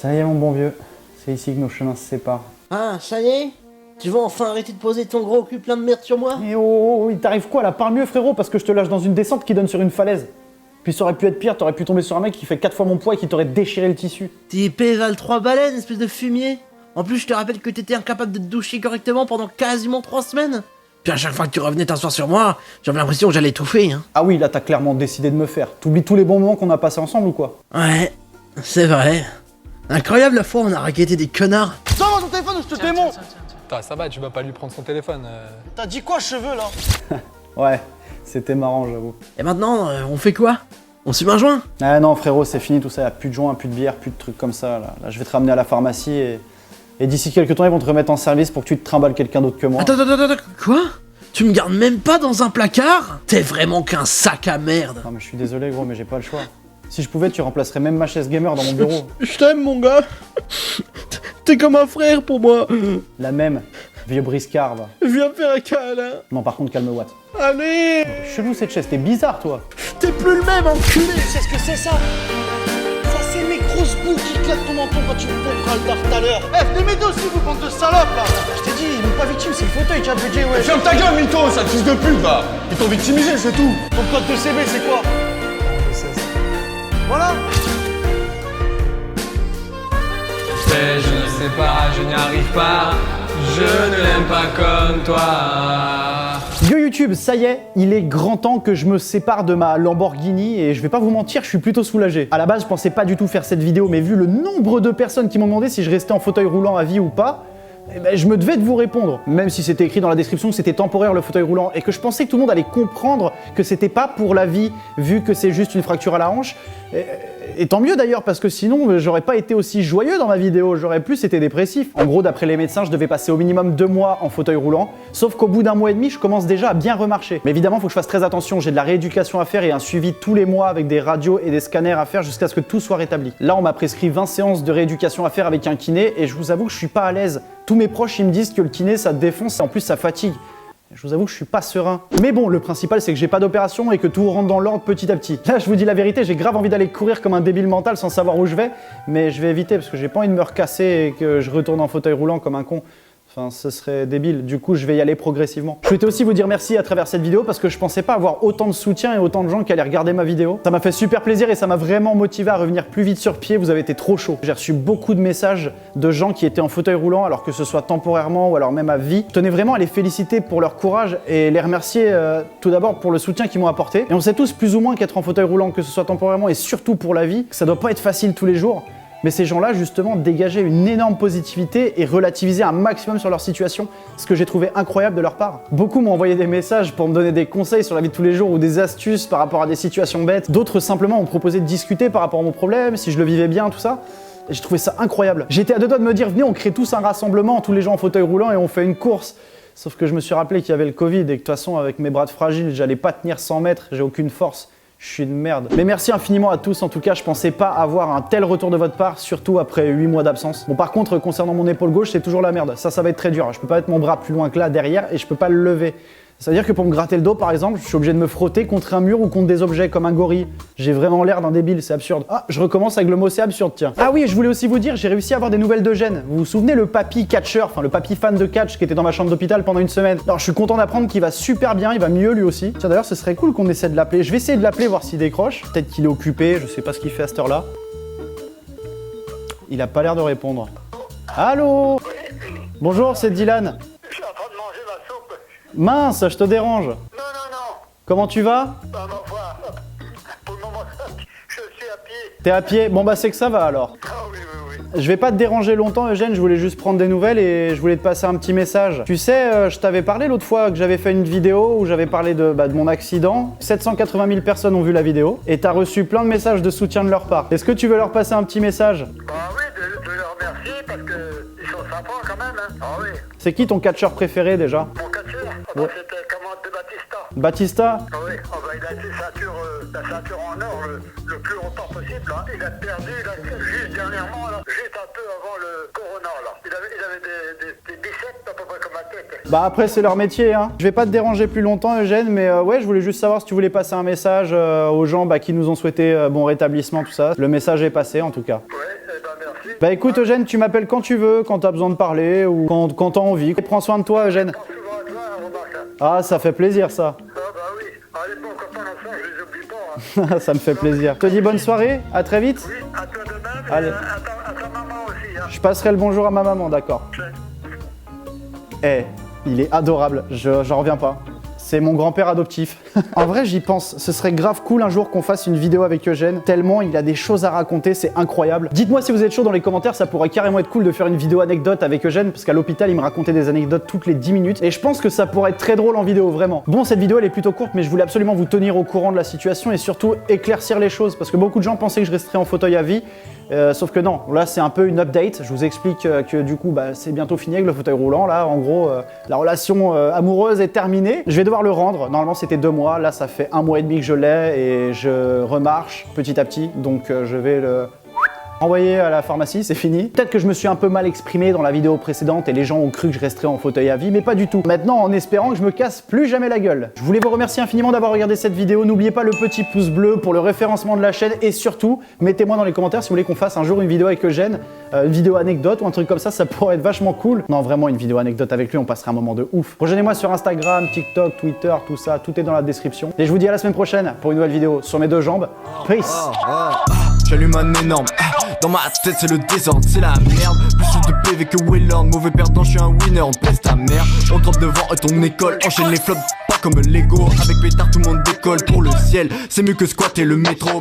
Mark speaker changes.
Speaker 1: Ça y est mon bon vieux, c'est ici que nos chemins se séparent.
Speaker 2: Ah, ça y est? Tu vas enfin arrêter de poser ton gros cul plein de merde sur moi?
Speaker 1: Et oh, il t'arrive quoi là? Parle mieux frérot, parce que je te lâche dans une descente qui donne sur une falaise. Puis ça aurait pu être pire, t'aurais pu tomber sur un mec qui fait 4 fois mon poids et qui t'aurait déchiré le tissu.
Speaker 2: Tes épées valent 3 baleines, espèce de fumier. En plus, je te rappelle que t'étais incapable de te doucher correctement pendant quasiment 3 semaines. Puis à chaque fois que tu revenais t'asseoir sur moi, j'avais l'impression que j'allais étouffer, hein.
Speaker 1: Ah oui, là t'as clairement décidé de me faire. T'oublies tous les bons moments qu'on a passés ensemble ou quoi?
Speaker 2: Ouais, c'est vrai. Incroyable la fois où on a raquetté des connards.
Speaker 3: Sors-moi ton téléphone ou je te démonte.
Speaker 4: Putain, ça va, tu vas pas lui prendre son téléphone.
Speaker 3: T'as dit quoi, cheveux, là?
Speaker 1: Ouais, c'était marrant j'avoue.
Speaker 2: Et maintenant, on fait quoi? On se met un joint?
Speaker 1: Ah non frérot, c'est fini tout ça, y'a plus de joints, plus de bière, plus de trucs comme ça. Là je vais te ramener à la pharmacie et d'ici quelques temps ils vont te remettre en service pour que tu te trimbales quelqu'un d'autre que moi.
Speaker 2: Attends, quoi? Tu me gardes même pas dans un placard? T'es vraiment qu'un sac à merde.
Speaker 1: Non mais je suis désolé gros, mais j'ai pas le choix. Si je pouvais, tu remplacerais même ma chaise gamer dans mon bureau.
Speaker 2: Je t'aime mon gars. T'es comme un frère pour moi.
Speaker 1: La même, vieux briscard va.
Speaker 2: Viens me faire un câlin.
Speaker 1: Non par contre calme Watt.
Speaker 2: Allez.
Speaker 1: Chelou cette chaise, t'es bizarre toi.
Speaker 2: T'es plus le même enculé.
Speaker 3: Tu sais ce que c'est, ça? Ça, c'est mes grosses boules qui claquent ton menton quand tu me comprends le tard tout à l'heure. Eh, venez m'aider aussi, vous bande de salopes, là. Je t'ai dit, ils m'ont pas victime, c'est le fauteuil qui a bugué, ouais.
Speaker 5: Ferme ta gueule, mytho, sale fils de pute, va. Ils t'ont victimisé, c'est tout.
Speaker 3: Ton code de CB, c'est quoi? Voilà.
Speaker 4: Je ne sais pas, je n'y arrive pas, je ne l'aime pas comme toi.
Speaker 1: Yo YouTube, ça y est, il est grand temps que je me sépare de ma Lamborghini et je vais pas vous mentir, je suis plutôt soulagé. À la base, je pensais pas du tout faire cette vidéo, mais vu le nombre de personnes qui m'ont demandé si je restais en fauteuil roulant à vie ou pas, eh ben, je me devais de vous répondre. Même si c'était écrit dans la description que c'était temporaire le fauteuil roulant et que je pensais que tout le monde allait comprendre que c'était pas pour la vie, vu que c'est juste une fracture à la hanche. Et tant mieux d'ailleurs, parce que sinon j'aurais pas été aussi joyeux dans ma vidéo, j'aurais plus été dépressif. En gros, d'après les médecins, je devais passer au minimum 2 mois en fauteuil roulant, sauf qu'au bout d'1 mois et demi, je commence déjà à bien remarcher. Mais évidemment, il faut que je fasse très attention, j'ai de la rééducation à faire et un suivi tous les mois avec des radios et des scanners à faire jusqu'à ce que tout soit rétabli. Là, on m'a prescrit 20 séances de rééducation à faire avec un kiné et je vous avoue que je suis pas à l'aise. Tous mes proches, ils me disent que le kiné, ça te défonce et en plus, ça fatigue. Je vous avoue que je suis pas serein. Mais bon, le principal c'est que j'ai pas d'opération et que tout rentre dans l'ordre petit à petit. Là, je vous dis la vérité, j'ai grave envie d'aller courir comme un débile mental sans savoir où je vais, mais je vais éviter parce que j'ai pas envie de me recasser et que je retourne en fauteuil roulant comme un con. Enfin, ce serait débile. Du coup, je vais y aller progressivement. Je souhaitais aussi vous dire merci à travers cette vidéo parce que je pensais pas avoir autant de soutien et autant de gens qui allaient regarder ma vidéo. Ça m'a fait super plaisir et ça m'a vraiment motivé à revenir plus vite sur pied. Vous avez été trop chaud. J'ai reçu beaucoup de messages de gens qui étaient en fauteuil roulant, alors que ce soit temporairement ou alors même à vie. Je tenais vraiment à les féliciter pour leur courage et les remercier tout d'abord pour le soutien qu'ils m'ont apporté. Et on sait tous plus ou moins qu'être en fauteuil roulant, que ce soit temporairement et surtout pour la vie, ça doit pas être facile tous les jours. Mais ces gens-là, justement, dégageaient une énorme positivité et relativisaient un maximum sur leur situation, ce que j'ai trouvé incroyable de leur part. Beaucoup m'ont envoyé des messages pour me donner des conseils sur la vie de tous les jours ou des astuces par rapport à des situations bêtes. D'autres simplement ont proposé de discuter par rapport à mon problème, si je le vivais bien, tout ça. Et j'ai trouvé ça incroyable. J'étais à 2 doigts de me dire, venez, on crée tous un rassemblement, tous les gens en fauteuil roulant et on fait une course. Sauf que je me suis rappelé qu'il y avait le Covid et que de toute façon, avec mes bras de fragile, j'allais pas tenir 100 mètres, j'ai aucune force. Je suis une merde. Mais merci infiniment à tous, en tout cas, je pensais pas avoir un tel retour de votre part, surtout après 8 mois d'absence. Bon, par contre, concernant mon épaule gauche, c'est toujours la merde. Ça va être très dur. Je peux pas mettre mon bras plus loin que là, derrière, et je peux pas le lever. Ça veut dire que pour me gratter le dos, par exemple, je suis obligé de me frotter contre un mur ou contre des objets, comme un gorille. J'ai vraiment l'air d'un débile, c'est absurde. Ah, je recommence avec le mot c'est absurde, tiens. Ah oui, je voulais aussi vous dire, j'ai réussi à avoir des nouvelles d'Eugène. Vous vous souvenez le papy catcheur, enfin le papy fan de catch qui était dans ma chambre d'hôpital pendant une semaine? Alors je suis content d'apprendre qu'il va super bien, il va mieux lui aussi. Tiens d'ailleurs, ce serait cool qu'on essaie de l'appeler. Je vais essayer de l'appeler, voir s'il décroche. Peut-être qu'il est occupé, je sais pas ce qu'il fait à cette heure-là. Il a pas l'air de répondre. Allô? Bonjour, c'est Dylan.
Speaker 6: Je suis en train de manger ma soupe.
Speaker 1: Mince, je te dérange.
Speaker 6: Non.
Speaker 1: Comment tu vas?
Speaker 6: Ah, ma foi. Pour le moment, je suis à pied.
Speaker 1: T'es à pied? Bon bah c'est que ça va alors.
Speaker 6: Ah oui.
Speaker 1: Je vais pas te déranger longtemps Eugène, je voulais juste prendre des nouvelles et je voulais te passer un petit message. Tu sais, je t'avais parlé l'autre fois que j'avais fait une vidéo où j'avais parlé de mon accident. 780 000 personnes ont vu la vidéo et t'as reçu plein de messages de soutien de leur part. Est-ce que tu veux leur passer un petit message?
Speaker 6: Bah oui, de leur remercier parce qu'ils sont sympas quand même. Hein. Ah oui.
Speaker 1: C'est qui ton catcheur préféré déjà?
Speaker 6: Mon catcheur,
Speaker 1: Ouais.
Speaker 6: c'était comment de Batista.
Speaker 1: Batista?
Speaker 6: Ah oui, il a été la ceinture en or le plus longtemps possible. Hein. Il a perdu juste dernièrement, là, juste un peu avant le corona. Là. Il avait des biceps à peu près comme ma tête.
Speaker 1: Bah après c'est leur métier hein. Je vais pas te déranger plus longtemps Eugène, mais ouais je voulais juste savoir si tu voulais passer un message aux gens qui nous ont souhaité bon rétablissement tout ça. Le message est passé en tout cas.
Speaker 6: Ouais, merci.
Speaker 1: Bah écoute Eugène, tu m'appelles quand tu veux, quand t'as besoin de parler ou quand t'as envie. Prends soin de toi Eugène.
Speaker 6: Quand souvent à toi, on remarque ça.
Speaker 1: Ah, ça fait plaisir ça.
Speaker 6: Ah bah oui. Allez, bon, quand on en sort, je les oublie pas. Hein.
Speaker 1: Ça me fait plaisir. Je te dis bonne soirée, à très vite.
Speaker 6: Oui, à toi de même et
Speaker 1: Allez.
Speaker 6: à ta maman aussi. Hein.
Speaker 1: Je passerai le bonjour à ma maman, d'accord. Eh, il est adorable, j'en reviens pas. C'est mon grand-père adoptif. En vrai, j'y pense. Ce serait grave cool un jour qu'on fasse une vidéo avec Eugène. Tellement il a des choses à raconter, c'est incroyable. Dites-moi si vous êtes chaud dans les commentaires, ça pourrait carrément être cool de faire une vidéo anecdote avec Eugène, parce qu'à l'hôpital, il me racontait des anecdotes toutes les 10 minutes. Et je pense que ça pourrait être très drôle en vidéo, vraiment. Bon, cette vidéo, elle est plutôt courte, mais je voulais absolument vous tenir au courant de la situation et surtout éclaircir les choses, parce que beaucoup de gens pensaient que je resterais en fauteuil à vie. Sauf que non, là c'est un peu une update. Je vous explique que du coup c'est bientôt fini avec le fauteuil roulant. Là en gros la relation amoureuse est terminée. Je vais devoir le rendre. Normalement c'était 2 mois. Là ça fait 1 mois et demi que je l'ai et je remarche petit à petit. Donc je vais le envoyer à la pharmacie, c'est fini. Peut-être que je me suis un peu mal exprimé dans la vidéo précédente et les gens ont cru que je resterais en fauteuil à vie, mais pas du tout. Maintenant, en espérant que je me casse plus jamais la gueule. Je voulais vous remercier infiniment d'avoir regardé cette vidéo. N'oubliez pas le petit pouce bleu pour le référencement de la chaîne et surtout, mettez-moi dans les commentaires si vous voulez qu'on fasse un jour une vidéo avec Eugène, une vidéo anecdote ou un truc comme ça pourrait être vachement cool. Non, vraiment, une vidéo anecdote avec lui, on passerait un moment de ouf. Rejoignez-moi sur Instagram, TikTok, Twitter, tout ça, tout est dans la description. Et je vous dis à la semaine prochaine pour une nouvelle vidéo sur mes 2 jambes. Peace.
Speaker 7: J'allume un énorme. Dans ma tête c'est le désordre, c'est la merde. Plus de PV que Wayland, mauvais perdant, je suis un winner, on pèse ta mère. On drop devant ton école, enchaîne les flops, pas comme Lego. Avec pétard tout le monde décolle pour le ciel, c'est mieux que squatter le métro.